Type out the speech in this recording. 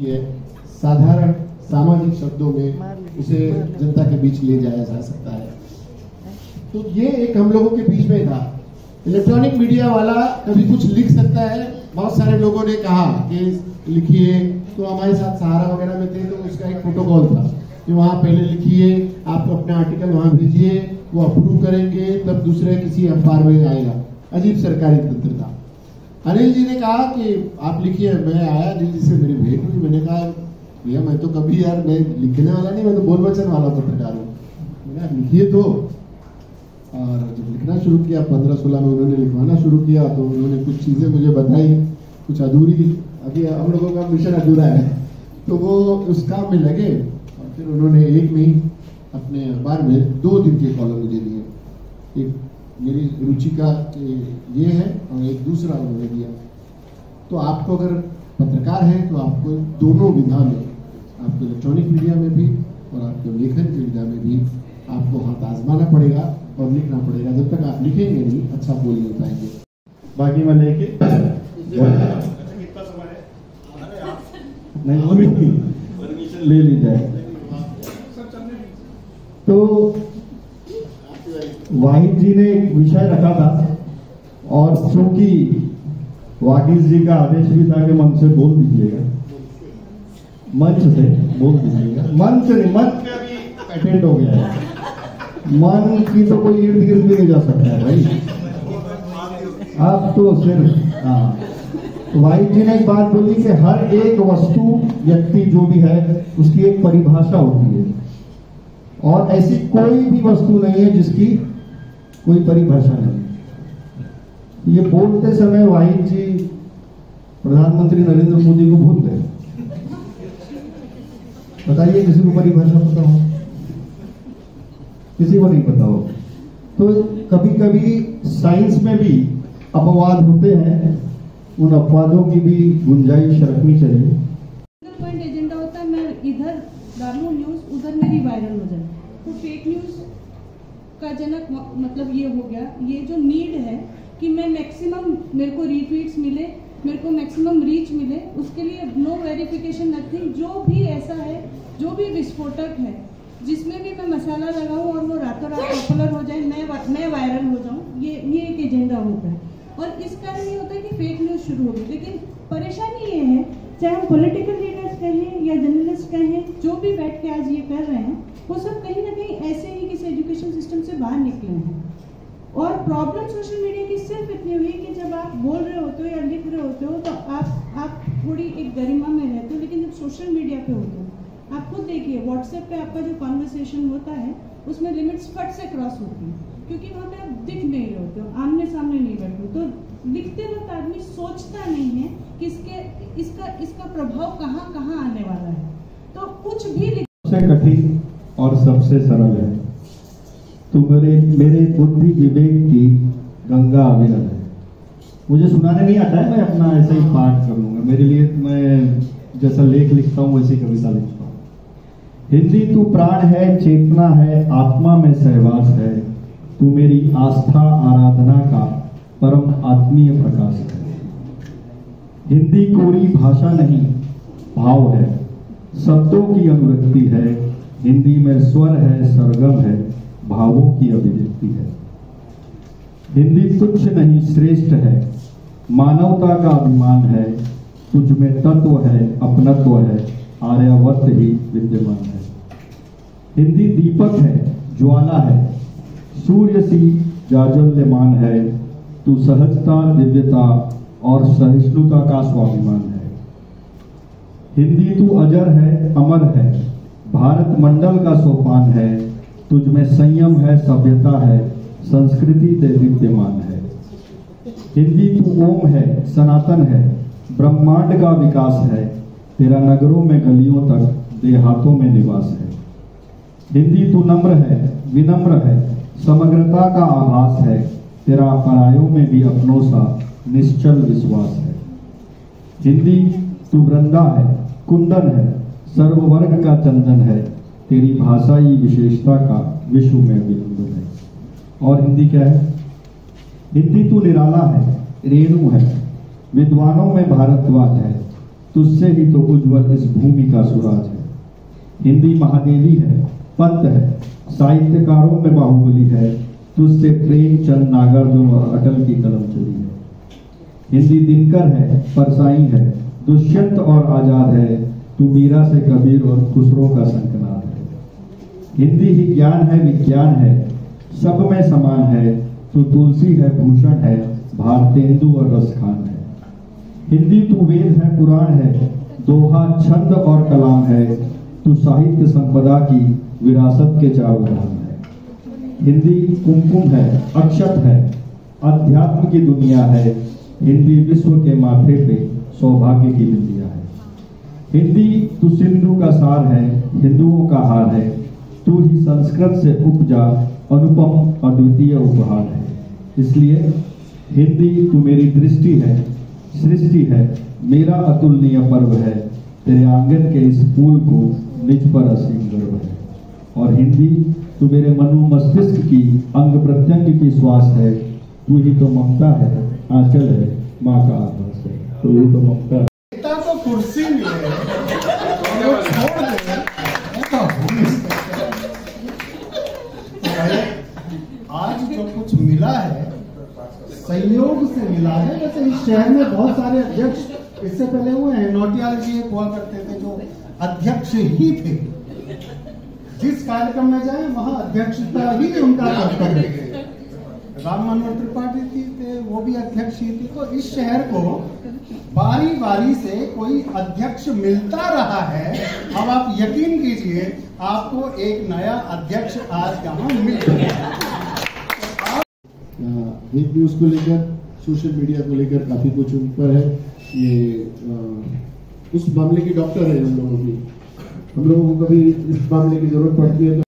ये साधारण सामाजिक शब्दों में उसे जनता के बीच ले जाया जा सकता है। तो ये एक हम लोगों के बीच में था। इलेक्ट्रॉनिक मीडिया वाला कभी कुछ लिख सकता है। बहुत सारे लोगों ने कहा कि लिखिए, तो हमारे साथ सहारा वगैरह में थे, तो उसका एक प्रोटोकॉल था कि वहां पहले लिखिए, आप अपना आर्टिकल वहां भेजिए, वो अप्रूव करेंगे, तब दूसरे किसी अखबार में आएगा। अजीब सरकारी तंत्र था। अनिल जी ने कहा कि आप लिखिए। मैं आया, अनिल जी से मेरी भेंट हुई। मैंने कहा भैया मैं तो कभी यार मैं लिखने वाला नहीं, मैं तो बोल वचन वाला पत्रकार हूँ, मैंने लिखिए तो। और जब लिखना शुरू किया 15-16 में उन्होंने लिखवाना शुरू किया, तो उन्होंने कुछ चीजें मुझे बताई, कुछ अधूरी, अभी हम लोगों का मिशन अधूरा है, तो वो उस काम में लगे। और फिर उन्होंने एक में ही अपने अखबार में 2 दिन के कॉलम मुझे दिए। एक मेरी रुचि का ये है और एक दूसरा उन्होंने दिया। तो आपको अगर पत्रकार है तो आपको दोनों विधा में, आपको इलेक्ट्रॉनिक मीडिया में भी और आपको लेखन की विधा में भी आपको हाथ आजमाना पड़ेगा और लिखना पड़ेगा। जब तक आप लिखेंगे नहीं, अच्छा बोल नहीं पाएंगे। बाकी मैं लेके नहीं परमिशन ले ली जाए। तो वाहिद जी ने एक विषय रखा था, और चूंकि वागिस जी का आदेश भी था कि मंच से बोल दीजिएगा, मंच से बोल दीजिएगा, मंच नहीं, मंच का भी पेटेंट हो गया है। मन की तो कोई इर्द गिर्द भी नहीं जा सकता है भाई, आप तो सिर्फ हाँ। तो वाहिद जी ने एक बात बोली कि हर एक वस्तु, व्यक्ति जो भी है, उसकी एक परिभाषा होती है, और ऐसी कोई भी वस्तु नहीं है जिसकी कोई परिभाषा नहीं। ये बोलते समय वाहिद जी प्रधानमंत्री नरेंद्र मोदी को भूल गए। बताइए किसी को परिभाषा पता हो? किसी को नहीं पता हो। तो कभी कभी साइंस में भी अपवाद होते हैं, उन अपवादों की भी गुंजाइश रखनी चाहिए। पॉइंट एजेंडा होता है, मैं इधर डालूं न्यूज, उधर मेरी वायरल हो जाए। तो फेक न्यूज का जनक मतलब ये हो गया। ये जो नीड है कि मैं मैक्सिमम, मेरे को रीट्वीट्स मिले, मेरे को मैक्सिमम रीच मिले, उसके लिए नो वेरिफिकेशन नथिंग। जो भी ऐसा है, जो भी विस्फोटक है, जिसमें भी मैं मसाला लगाऊं और वो रातों रात पॉपुलर हो जाए, मैं वायरल हो जाऊं, ये एक एजेंडा होता है। और इस कारण ये होता है कि फेक न्यूज शुरू होगी। लेकिन परेशानी ये है, चाहे हम पॉलिटिकल लीडर्स कहें या जर्नलिस्ट कहें, जो भी बैठ के आज ये कर रहे हैं, वो सब कहीं ना कहीं ऐसे ही किसी एजुकेशन सिस्टम से बाहर निकले हैं। और प्रॉब्लम सोशल मीडिया की सिर्फ इतनी हुई कि जब आप बोल रहे होते हो या लिख रहे होते हो तो आप थोड़ी एक गरिमा में रहते हो, लेकिन जब सोशल मीडिया पे होते हो, आप खुद देखिए व्हाट्सएप पे आपका जो कॉन्वर्सेशन होता है उसमें लिमिट्स फट से क्रॉस होती है, क्योंकि वहाँ पे आप दिख नहीं रहे होते हो, आमने सामने नहीं बैठे हो। तो लिखते वक्त आदमी सोचता नहीं है कि इसका प्रभाव कहाँ कहाँ आने वाला है। तो कुछ भी सबसे कठिन और सबसे सरल है, तो मेरे बुद्धि विवेक की गंगा अविरल है। मुझे सुनाने नहीं आता है, मैं अपना ऐसे ही पाठ कर लूंगा। मेरे लिए मैं जैसा लेख लिखता हूँ वैसी कविता लिखता हूँ। हिंदी तू प्राण है, चेतना है, आत्मा में सहवास है, तू मेरी आस्था आराधना का परम आत्मीय प्रकाश है। हिंदी कोरी भाषा नहीं, भाव है, शब्दों की अनुरक्ति है, हिंदी में स्वर है, सरगम है, भावों की अभिव्यक्ति है। हिंदी तुच्छ नहीं श्रेष्ठ है, मानवता का अभिमान है, तुझ में तत्व है, अपनत्व है, आर्यावर्त ही विद्यमान है। हिंदी दीपक है, ज्वाला है, सूर्य सी जाज्वल्यमान है, तू सहजता, दिव्यता और सहिष्णुता का स्वाभिमान है। हिंदी तू अजर है, अमर है, भारत मंडल का सोपान है, तुझ में संयम है, सभ्यता है, संस्कृति विद्यमान है। हिंदी तू ओम है, सनातन है, ब्रह्मांड का विकास है, तेरा नगरों में गलियों तक, देहातों में निवास है। हिंदी तू नम्र है, विनम्र है, समग्रता का आभास है, तेरा परायों में भी अपनों सा निश्चल विश्वास है। हिंदी तू वृंदा है, कुंदन है, सर्ववर्ग का चंदन है, तेरी भाषाई विशेषता का विश्व में अभिनंदन है। और हिंदी क्या है? हिंदी तू निराला है, रेणु है, विद्वानों में भारद्वाज है, तुझसे ही तो उज्जवल इस भूमि का सुराज है। हिंदी महादेवी है, पंत है, साहित्यकारों में बाहुबली है, तुझसे प्रेमचंद, नागार्जुन और अटल की कलम चली है। हिंदी दिनकर है, परसाई है, दुष्यंत और आजाद है, तू मीरा से कबीर और खुसरो का शंखनाद है। हिंदी ही ज्ञान है, विज्ञान है, सब में समान है, तू तुलसी है, भूषण है, भारतेंदु और रसखान है। हिंदी तू वेद है, पुराण है, दोहा, छंद और कलाम है, तू साहित्य संपदा की विरासत के चारों धाम है। हिंदी कुमकुम है, अक्षत है, अध्यात्म की दुनिया है, हिंदी विश्व के माथे पे सौभाग्य की बिंदिया है। हिंदी तू सिंधु का सार है, हिंदुओं का हार है, तू ही संस्कृत से उपजा अनुपम अद्वितीय उपहार है। इसलिए हिंदी तू मेरी दृष्टि है, सृष्टि है, मेरा अतुलनीय पर्व है, तेरे आंगन के इस फूल को निज पर असीम गर्व है। और हिंदी तू मेरे मनु मस्तिष्क की अंग प्रत्यंग की श्वास है, तू ही तो ममता है, आंचल है, माँ का आभास है, तू ही तो ममता है। नेता को कुर्सी मिले वो छोड़ दे, ऐसा हो नहीं सकता। आज जो कुछ मिला है संयोग से मिला है। वैसे इस शहर में बहुत सारे अध्यक्ष इससे पहले हुए हैं। नौटियाल जी एक हुआ करते थे जो अध्यक्ष ही थे, जिस कार्यक्रम में जाए वहां अध्यक्षता ही उनका कर्तव्य है। राम मनोहर त्रिपाठी जी थे, वो भी अध्यक्ष ही थे। तो इस शहर को बारी बारी से कोई अध्यक्ष मिलता रहा है। अब आप यकीन कीजिए आपको एक नया अध्यक्ष आज यहाँ मिल गया। फेक न्यूज को लेकर, सोशल मीडिया को लेकर काफी कुछ उन पर है। ये उस मामले की डॉक्टर है हम लोगों को कभी इस मामले की जरूरत पड़ती है तो